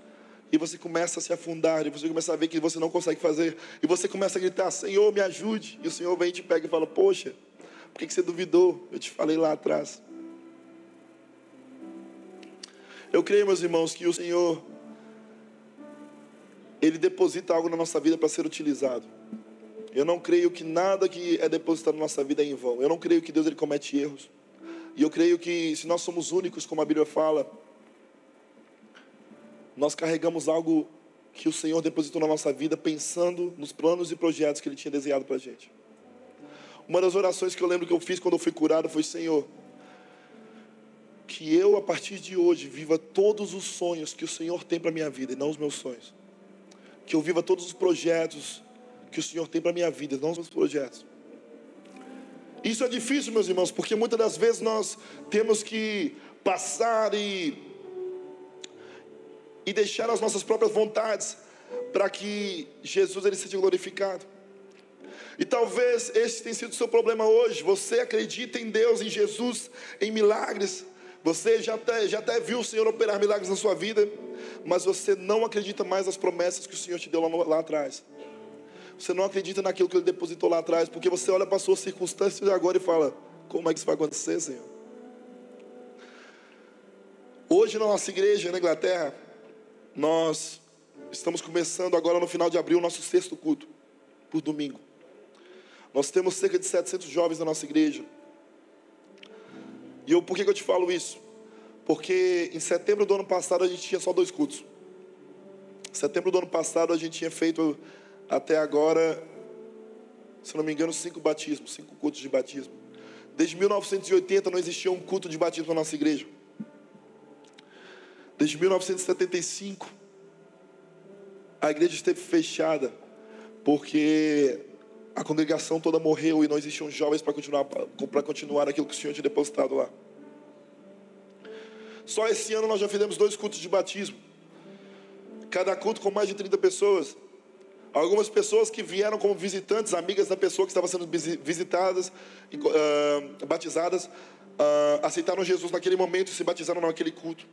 E você começa a se afundar. E você começa a ver que você não consegue fazer. E você começa a gritar, Senhor, me ajude. E o Senhor vem e te pega e fala, poxa, por que você duvidou? Eu te falei lá atrás. Eu creio, meus irmãos, que o Senhor, Ele deposita algo na nossa vida para ser utilizado. Eu não creio que nada que é depositado na nossa vida é em vão. Eu não creio que Deus ele comete erros. E eu creio que se nós somos únicos, como a Bíblia fala, nós carregamos algo que o Senhor depositou na nossa vida, pensando nos planos e projetos que Ele tinha desejado para a gente. Uma das orações que eu lembro que eu fiz quando eu fui curado foi, Senhor, que eu a partir de hoje viva todos os sonhos que o Senhor tem para a minha vida e não os meus sonhos. Que eu viva todos os projetos que o Senhor tem para a minha vida, não os meus projetos. Isso é difícil, meus irmãos, porque muitas das vezes nós temos que passar e deixar as nossas próprias vontades para que Jesus ele seja glorificado. E talvez esse tenha sido o seu problema hoje. Você acredita em Deus, em Jesus, em milagres. Você já até viu o Senhor operar milagres na sua vida, mas você não acredita mais nas promessas que o Senhor te deu lá atrás. Você não acredita naquilo que Ele depositou lá atrás, porque você olha para as suas circunstâncias de agora e fala, como é que isso vai acontecer, Senhor? Hoje na nossa igreja na Inglaterra, nós estamos começando agora no final de abril o nosso 6º culto, por domingo. Nós temos cerca de 700 jovens na nossa igreja. E por que eu te falo isso? Porque em setembro do ano passado a gente tinha só 2 cultos. Em setembro do ano passado a gente tinha feito até agora, se não me engano, 5 batismos, 5 cultos de batismo. Desde 1980 não existia um culto de batismo na nossa igreja. Desde 1975 a igreja esteve fechada porque a congregação toda morreu e não existiam jovens para continuar aquilo que o Senhor tinha depositado lá. Só esse ano nós já fizemos 2 cultos de batismo. Cada culto com mais de 30 pessoas. Algumas pessoas que vieram como visitantes, amigas da pessoa que estava sendo visitadas, batizadas, aceitaram Jesus naquele momento e se batizaram naquele culto.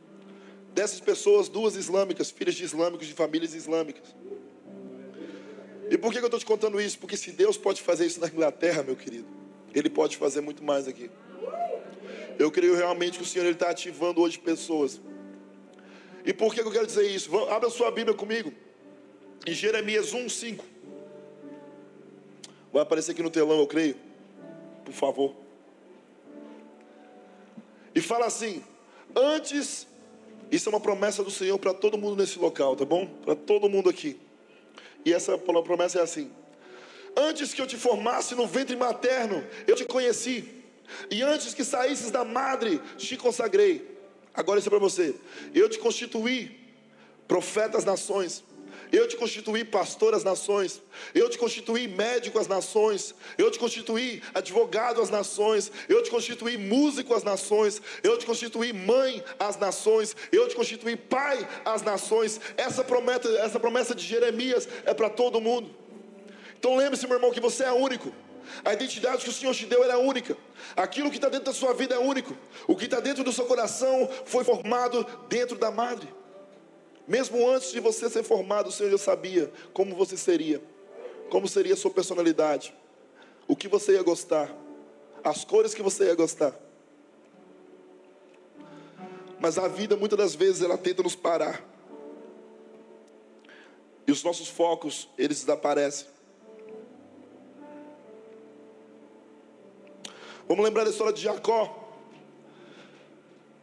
Dessas pessoas, 2 islâmicas, filhas de islâmicos, de famílias islâmicas. E por que eu estou te contando isso? Porque se Deus pode fazer isso na Inglaterra, meu querido, Ele pode fazer muito mais aqui. Eu creio realmente que o Senhor está ativando hoje pessoas. E por que eu quero dizer isso? Abra sua Bíblia comigo. Em Jeremias 1:5. Vai aparecer aqui no telão, eu creio. Por favor. E fala assim: antes, isso é uma promessa do Senhor para todo mundo nesse local, tá bom? Para todo mundo aqui. E essa promessa é assim: antes que eu te formasse no ventre materno, eu te conheci. E antes que saísses da madre, te consagrei. Agora isso é para você. Eu te constituí profeta às nações. Eu te constituí pastor às nações. Eu te constituí médico às nações. Eu te constituí advogado às nações. Eu te constituí músico às nações. Eu te constituí mãe às nações. Eu te constituí pai às nações. Essa promessa de Jeremias é para todo mundo. Então lembre-se, meu irmão, que você é único. A identidade que o Senhor te deu é única. Aquilo que está dentro da sua vida é único. O que está dentro do seu coração foi formado dentro da madre. Mesmo antes de você ser formado, o Senhor já sabia como você seria, como seria a sua personalidade, o que você ia gostar, as cores que você ia gostar. Mas a vida, muitas das vezes, ela tenta nos parar. E os nossos focos, eles desaparecem. Vamos lembrar da história de Jacó.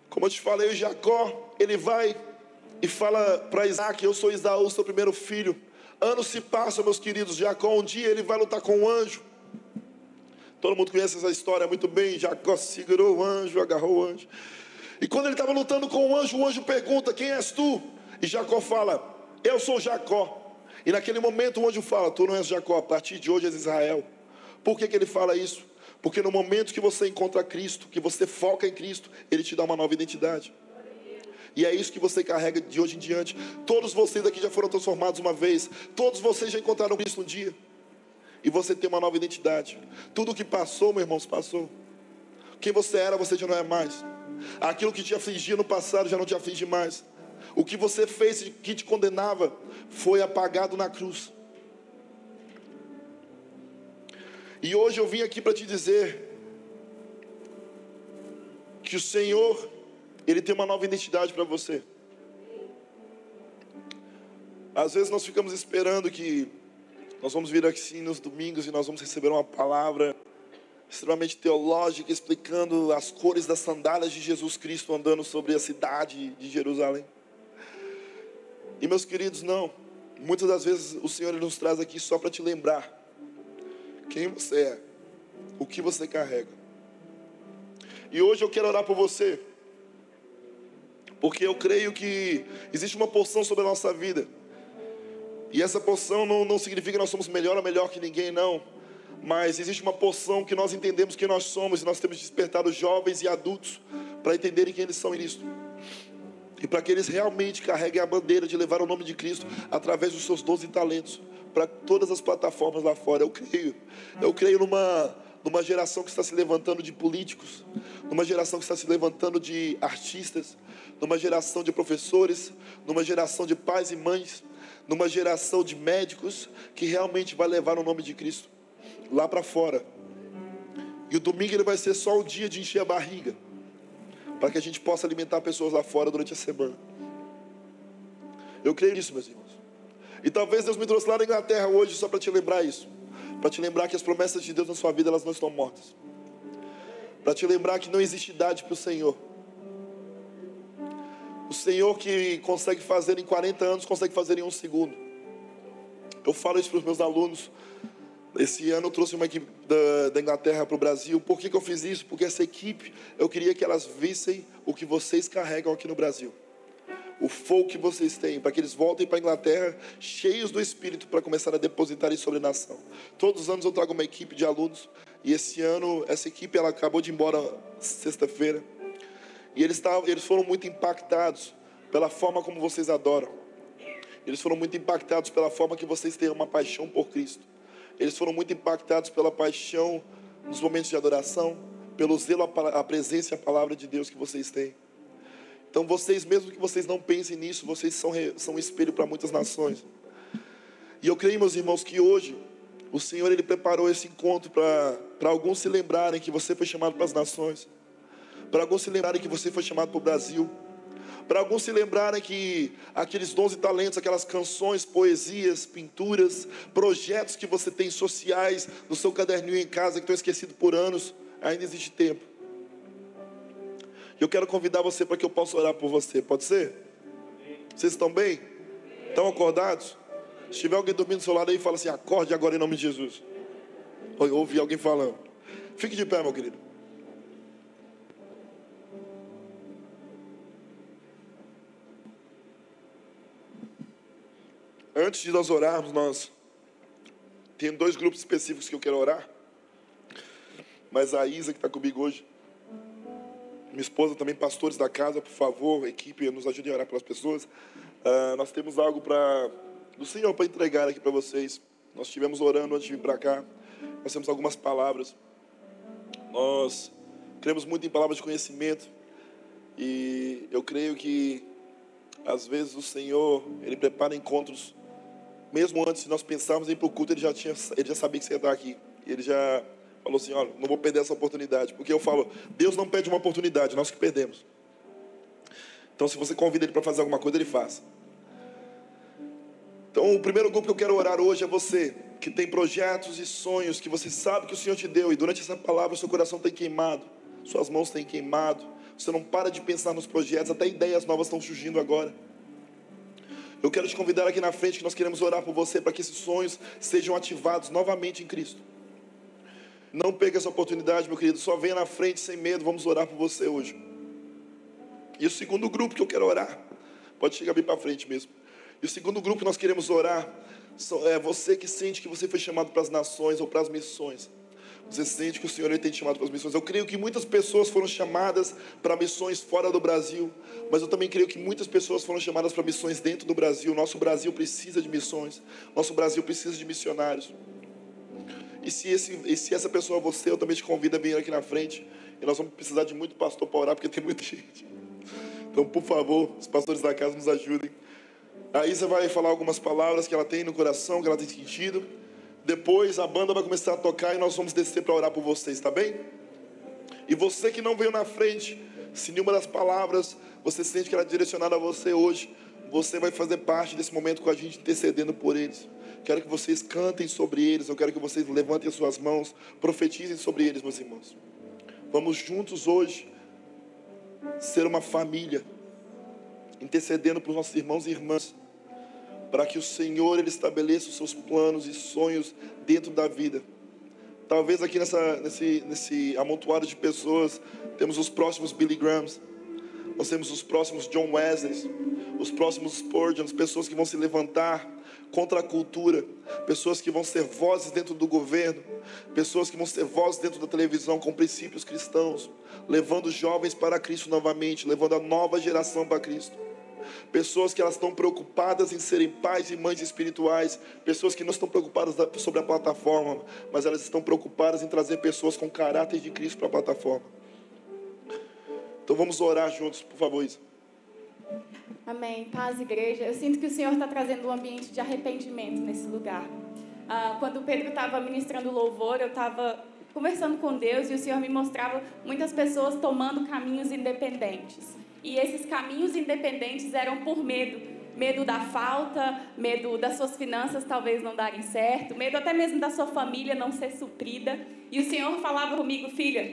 Como eu te falei, o Jacó, ele vai e fala para Isaac: eu sou Esaú, seu primeiro filho. Anos se passam, meus queridos. Jacó, um dia ele vai lutar com um anjo. Todo mundo conhece essa história muito bem. Jacó segurou o anjo, agarrou o anjo. E quando ele estava lutando com o anjo pergunta: quem és tu? E Jacó fala: eu sou Jacó. E naquele momento o anjo fala: tu não és Jacó, a partir de hoje és Israel. Por que ele fala isso? Porque no momento que você encontra Cristo, que você foca em Cristo, Ele te dá uma nova identidade. E é isso que você carrega de hoje em diante. Todos vocês aqui já foram transformados uma vez. Todos vocês já encontraram Cristo um dia. E você tem uma nova identidade. Tudo o que passou, meu irmão, se passou. Quem você era, você já não é mais. Aquilo que te afligia no passado já não te aflige mais. O que você fez que te condenava foi apagado na cruz. E hoje eu vim aqui para te dizer que o Senhor, Ele tem uma nova identidade para você. Às vezes nós ficamos esperando que nós vamos vir aqui nos domingos e nós vamos receber uma palavra extremamente teológica, explicando as cores das sandálias de Jesus Cristo andando sobre a cidade de Jerusalém. E meus queridos, não. Muitas das vezes o Senhor nos traz aqui só para te lembrar quem você é, o que você carrega. E hoje eu quero orar por você, porque eu creio que existe uma porção sobre a nossa vida. E essa porção não significa que nós somos melhor ou melhor que ninguém, não. Mas existe uma porção que nós entendemos quem nós somos, e nós temos despertado jovens e adultos para entenderem quem eles são em Cristo. E para que eles realmente carreguem a bandeira de levar o nome de Cristo através dos seus 12 talentos para todas as plataformas lá fora. Eu creio numa geração que está se levantando de políticos, numa geração que está se levantando de artistas, numa geração de professores, numa geração de pais e mães, numa geração de médicos que realmente vai levar o nome de Cristo lá para fora. E o domingo ele vai ser só o dia de encher a barriga, para que a gente possa alimentar pessoas lá fora durante a semana. Eu creio nisso, meus irmãos. E talvez Deus me trouxe lá na Inglaterra hoje só para te lembrar isso. Para te lembrar que as promessas de Deus na sua vida, elas não estão mortas. Para te lembrar que não existe idade para o Senhor. O Senhor que consegue fazer em 40 anos, consegue fazer em 1 segundo. Eu falo isso para os meus alunos. Esse ano eu trouxe uma equipe da Inglaterra para o Brasil. Por que eu fiz isso? Porque essa equipe, eu queria que elas vissem o que vocês carregam aqui no Brasil. O fogo que vocês têm, para que eles voltem para a Inglaterra cheios do Espírito para começar a depositar isso sobre a nação. Todos os anos eu trago uma equipe de alunos. E esse ano, essa equipe ela acabou de ir embora sexta-feira. E eles foram muito impactados pela forma como vocês adoram. Eles foram muito impactados pela forma que vocês têm uma paixão por Cristo. Eles foram muito impactados pela paixão nos momentos de adoração, pelo zelo à presença e à palavra de Deus que vocês têm. Então vocês, mesmo que vocês não pensem nisso, vocês são um espelho para muitas nações. E eu creio, meus irmãos, que hoje o Senhor Ele preparou esse encontro para alguns se lembrarem que você foi chamado para as nações, para alguns se lembrarem que você foi chamado para o Brasil, para alguns se lembrarem que aqueles dons e talentos, aquelas canções, poesias, pinturas, projetos que você tem sociais no seu caderninho em casa, que estão esquecidos por anos, ainda existe tempo. Eu quero convidar você para que eu possa orar por você, pode ser? Vocês estão bem? Estão acordados? Se tiver alguém dormindo do seu lado aí, fala assim, acorde agora em nome de Jesus. Eu ouvi alguém falando. Fique de pé, meu querido. Antes de nós orarmos, tem 2 grupos específicos que eu quero orar. Mas a Isa, que está comigo hoje, minha esposa também, pastores da casa, por favor, equipe, nos ajudem a orar pelas pessoas. Nós temos algo do Senhor para entregar aqui para vocês. Nós estivemos orando antes de vir para cá. Nós temos algumas palavras. Nós cremos muito em palavras de conhecimento. E eu creio que, às vezes, o Senhor, Ele prepara encontros. Mesmo antes de nós pensarmos em ir para o culto, Ele já sabia que você ia estar aqui. Ele já falou assim, olha, não vou perder essa oportunidade. Porque eu falo, Deus não pede uma oportunidade, nós que perdemos. Então, se você convida Ele para fazer alguma coisa, Ele faz. Então, o primeiro grupo que eu quero orar hoje é você, que tem projetos e sonhos que você sabe que o Senhor te deu. E durante essa palavra, seu coração tem queimado, suas mãos têm queimado. Você não para de pensar nos projetos, até ideias novas estão surgindo agora. Eu quero te convidar aqui na frente, que nós queremos orar por você, para que esses sonhos sejam ativados novamente em Cristo. Não perca essa oportunidade, meu querido. Só venha na frente sem medo. Vamos orar por você hoje. E o segundo grupo que eu quero orar, pode chegar bem para frente mesmo. E o segundo grupo que nós queremos orar é você que sente que você foi chamado para as nações ou para as missões. Você sente que o Senhor Ele tem te chamado para as missões. Eu creio que muitas pessoas foram chamadas para missões fora do Brasil, mas eu também creio que muitas pessoas foram chamadas para missões dentro do Brasil. Nosso Brasil precisa de missões. Nosso Brasil precisa de missionários. E se essa pessoa é você, eu também te convido a vir aqui na frente. E nós vamos precisar de muito pastor para orar, porque tem muita gente. Então, por favor, os pastores da casa nos ajudem. A Isa vai falar algumas palavras que ela tem no coração, que ela tem sentido. Depois a banda vai começar a tocar e nós vamos descer para orar por vocês, tá bem? E você que não veio na frente, se nenhuma das palavras você sente que ela é direcionada a você hoje, você vai fazer parte desse momento com a gente, intercedendo por eles. Quero que vocês cantem sobre eles, eu quero que vocês levantem as suas mãos, profetizem sobre eles, meus irmãos. Vamos juntos hoje ser uma família, intercedendo para os nossos irmãos e irmãs, para que o Senhor Ele estabeleça os seus planos e sonhos dentro da vida. Talvez aqui nesse amontoado de pessoas, temos os próximos Billy Grahams, nós temos os próximos John Wesley, os próximos Spurgeons, pessoas que vão se levantar contra a cultura, pessoas que vão ser vozes dentro do governo, pessoas que vão ser vozes dentro da televisão com princípios cristãos, levando jovens para Cristo novamente, levando a nova geração para Cristo. Pessoas que elas estão preocupadas em serem pais e mães espirituais, pessoas que não estão preocupadas sobre a plataforma, mas elas estão preocupadas em trazer pessoas com caráter de Cristo para a plataforma. Então vamos orar juntos, por favor, Isa. Amém. Paz, igreja. Eu sinto que o Senhor está trazendo um ambiente de arrependimento nesse lugar. Quando o Pedro estava ministrando louvor, eu estava conversando com Deus e o Senhor me mostrava muitas pessoas tomando caminhos independentes. E esses caminhos independentes eram por medo. Medo da falta, medo das suas finanças talvez não darem certo, medo até mesmo da sua família não ser suprida. E o Senhor falava comigo, filha,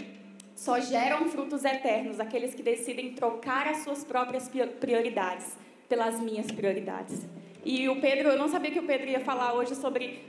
só geram frutos eternos aqueles que decidem trocar as suas próprias prioridades pelas minhas prioridades. E o Pedro, eu não sabia que o Pedro ia falar hoje sobre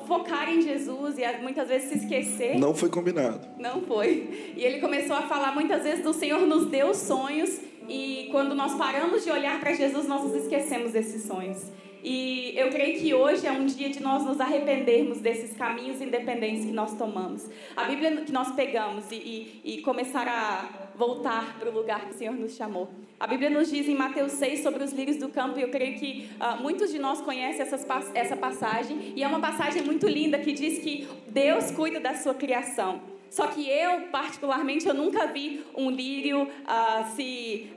focar em Jesus e muitas vezes se esquecer. Não foi combinado. Não foi. E ele começou a falar muitas vezes do Senhor nos deu sonhos e quando nós paramos de olhar para Jesus, nós nos esquecemos desses sonhos. E eu creio que hoje é um dia de nós nos arrependermos desses caminhos independentes que nós tomamos. A Bíblia que nós pegamos e começar voltar para o lugar que o Senhor nos chamou. A Bíblia nos diz em Mateus 6 sobre os lírios do campo, e eu creio que muitos de nós conhecem essa passagem, e é uma passagem muito linda que diz que Deus cuida da sua criação. Só que eu, particularmente, eu nunca vi um lírio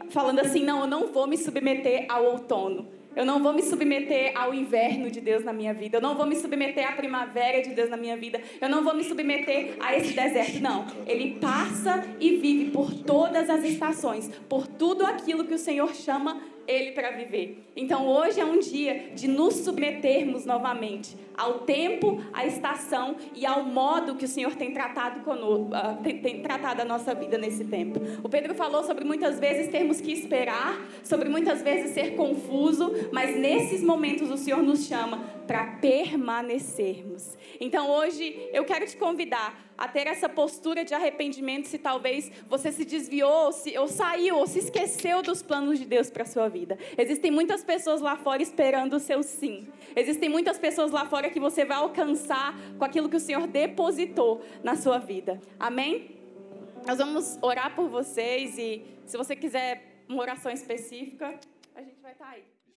falando assim, não, eu não vou me submeter ao outono. Eu não vou me submeter ao inverno de Deus na minha vida. Eu não vou me submeter à primavera de Deus na minha vida. Eu não vou me submeter a esse deserto. Não. Ele passa e vive por todas as estações, por tudo aquilo que o Senhor chama ele para viver. Então hoje é um dia de nos submetermos novamente ao tempo, à estação e ao modo que o Senhor tem tratado conosco, tem tratado a nossa vida nesse tempo. O Pedro falou sobre muitas vezes termos que esperar, sobre muitas vezes ser confuso, mas nesses momentos o Senhor nos chama para permanecermos. Então hoje eu quero te convidar a ter essa postura de arrependimento se talvez você se desviou, ou saiu, ou se esqueceu dos planos de Deus para a sua vida. Existem muitas pessoas lá fora esperando o seu sim. Existem muitas pessoas lá fora que você vai alcançar com aquilo que o Senhor depositou na sua vida. Amém? Nós vamos orar por vocês e se você quiser uma oração específica, a gente vai estar aí.